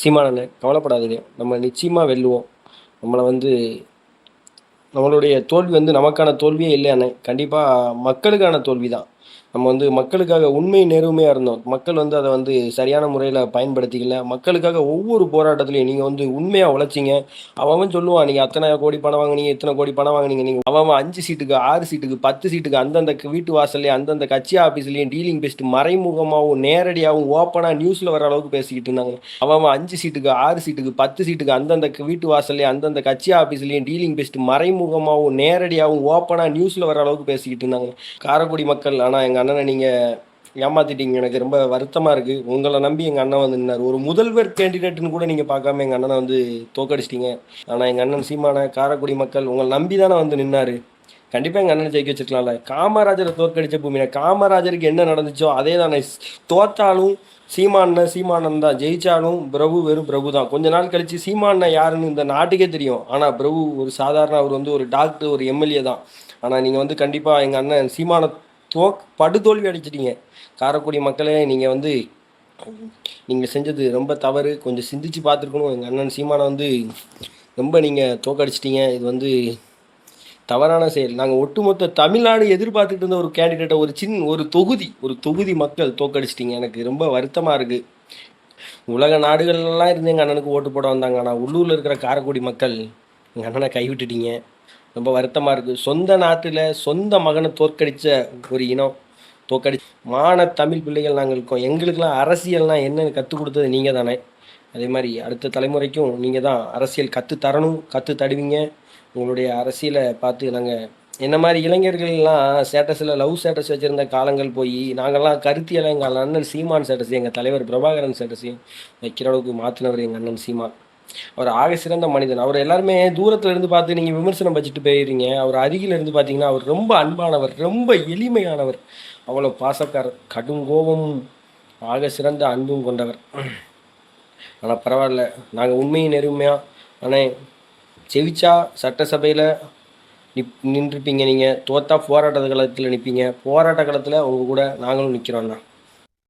சீமானண்ணே கவலைப்படாதீங்க. நம்ம நிச்சயமா வெல்லுவோம். நம்மள வந்து நம்மளுடைய தோல்வி வந்து நமக்கான தோல்வியே இல்ல அண்ணே. கண்டிப்பா மக்களுக்கான தோல்வி தான். நம்ம வந்து மக்களுக்காக உண்மை நேர்மையா இருந்தோம். மக்கள் வந்து அத வந்து சரியான முறையில பயன்படுத்திக்கல. மக்களுக்காக ஒவ்வொரு போராட்டத்திலயும் நீங்க வந்து உண்மையா உழைச்சீங்க. அவன் சொல்லுவான், "நீங்க அத்தன கோடி பணம் வாங்குனீங்க, இத்தன கோடி பணம் வாங்குனீங்க." நீங்க அவன் 5 சீட்டுக்கு, 6 சீட்டுக்கு, 10 சீட்டுக்கு அந்தந்த வீட்டு வாசல்லயும், அந்தந்த கட்சி ஆபீஸ்லயும் டீலிங் பேசிட்டு மறைமுகமாவும், நேரடியாவும், ஓப்பனா நியூஸ்ல வர அளவுக்கு பேசிக்கிட்டு இருந்தாங்க. அவன் 5 சீட்டுக்கு, 6 சீட்டுக்கு, 10 சீட்டுக்கு அந்தந்த வீட்டு வாசல்லயும், அந்தந்த கட்சி ஆபீஸ்லயும் டீலிங் பேசிட்டு மறைமுகமாவும், நேரடியாவும், ஓப்பனா நியூஸ்ல வர அளவுக்கு பேசிக்கிட்டு இருந்தாங்க. காரைக்குடி மக்கள் ஆனா எங்க அண்ணனை நீங்க ஏமாத்திட்டீங்க. எனக்கு ரொம்ப வருத்தமா இருக்கு. உங்கள நம்பி எங்க அண்ணன் வந்து நின்னாரு. ஒரு முதல்வர் கேண்டிடேட்ன்னு கூட நீங்க பார்க்காம எங்க அண்ணன வந்து தோற்கடிச்சிட்டீங்க. ஆனா எங்க அண்ணன் சீமானை காரைக்குடி மக்கள் உங்கள நம்பி தானே வந்து நின்னாரு. கண்டிப்பா எங்க அண்ணனை ஜெயிக்க வச்சிருக்கலாம்ல. காமராஜரை தோற்கடிச்ச பூமியில காமராஜருக்கு என்ன நடந்துச்சோ அதே தானே. தோத்தாலும் சீமானன் தான். ஜெயிச்சாலும் பிரபு வெறும் பிரபு தான். கொஞ்ச நாள் கழிச்சு சீமானன் யாருன்னு இந்த நாட்டுக்கே தெரியும். ஆனா பிரபு ஒரு சாதாரண அவர் வந்து ஒரு டாக்டர், ஒரு எம்எல்ஏ தான். ஆனா நீங்க வந்து கண்டிப்பா எங்க அண்ணன் சீமான படுதோல்வி அடிச்சிட்டீங்க. காரைக்குடி மக்களே நீங்க வந்து நீங்க செஞ்சது ரொம்ப தவறு. கொஞ்சம் சிந்திச்சு பார்த்துருக்கணும். எங்க அண்ணன் சீமானை வந்து ரொம்ப நீங்க தோற்கடிச்சிட்டீங்க. இது வந்து தவறான செயல். நாங்கள் ஒட்டுமொத்த தமிழ்நாடு எதிர்பார்த்துட்டு இருந்த ஒரு கேண்டிடேட்டை ஒரு தொகுதி மக்கள் தோற்கடிச்சிட்டிங்க. எனக்கு ரொம்ப வருத்தமாக இருக்குது. உலக நாடுகள்லாம் இருந்து எங்கள் அண்ணனுக்கு ஓட்டு போட வந்தாங்க. ஆனால் உள்ளூரில் இருக்கிற காரைக்குடி மக்கள் எங்கள் அண்ணனை கைவிட்டுட்டீங்க. ரொம்ப வருத்தமாக இருக்குது. சொந்த நாட்டில் சொந்த மகனை தோற்கடித்த ஒரு இனம் தமிழ் பிள்ளைகள் நாங்கள் இருக்கோம். எங்களுக்கெல்லாம் அரசியல்னால் என்னன்னு கற்றுக் கொடுத்தது நீங்கள் தானே. அதே மாதிரி அடுத்த தலைமுறைக்கும் நீங்கள் தான் அரசியல் கற்றுத்தரணும், கற்றுத்தடுவீங்க. உங்களுடைய அரசியலை பார்த்து நாங்கள் என்ன மாதிரி இளைஞர்கள்லாம் ஸ்டேட்டஸில் லவ் ஸ்டேட்டஸ் வச்சுருந்த காலங்கள் போய் நாங்கள்லாம் கருத்தியெல்லாம் எங்கள் அண்ணன் சீமான் ஸ்டேட்டஸ், எங்கள் தலைவர் பிரபாகரன் ஸ்டேட்டஸையும் வைக்கிற அளவுக்கு மாற்றினவர் எங்கள் அண்ணன் சீமான். அவர் ஆக சிறந்த மனிதன். அவர் எல்லாருமே தூரத்தில் இருந்து பார்த்து நீங்கள் விமர்சனம் வச்சுட்டு போயிடுறீங்க. அவர் அருகில் இருந்து பார்த்தீங்கன்னா அவர் ரொம்ப அன்பானவர், ரொம்ப எளிமையானவர், அவ்வளோ பாசக்காரர், கடும் கோபமும் ஆக சிறந்த அன்பும் கொண்டவர். ஆனால் பரவாயில்ல, நாங்கள் உண்மையும் நெருமையாக ஆனால் ஜெயிச்சா சட்டசபையில் நின்றுப்பீங்க. நீங்கள் தோத்தா போராட்ட களத்தில் நிற்பீங்க. போராட்ட களத்தில் உங்கள் கூட நாங்களும் நிற்கிறோண்ணா.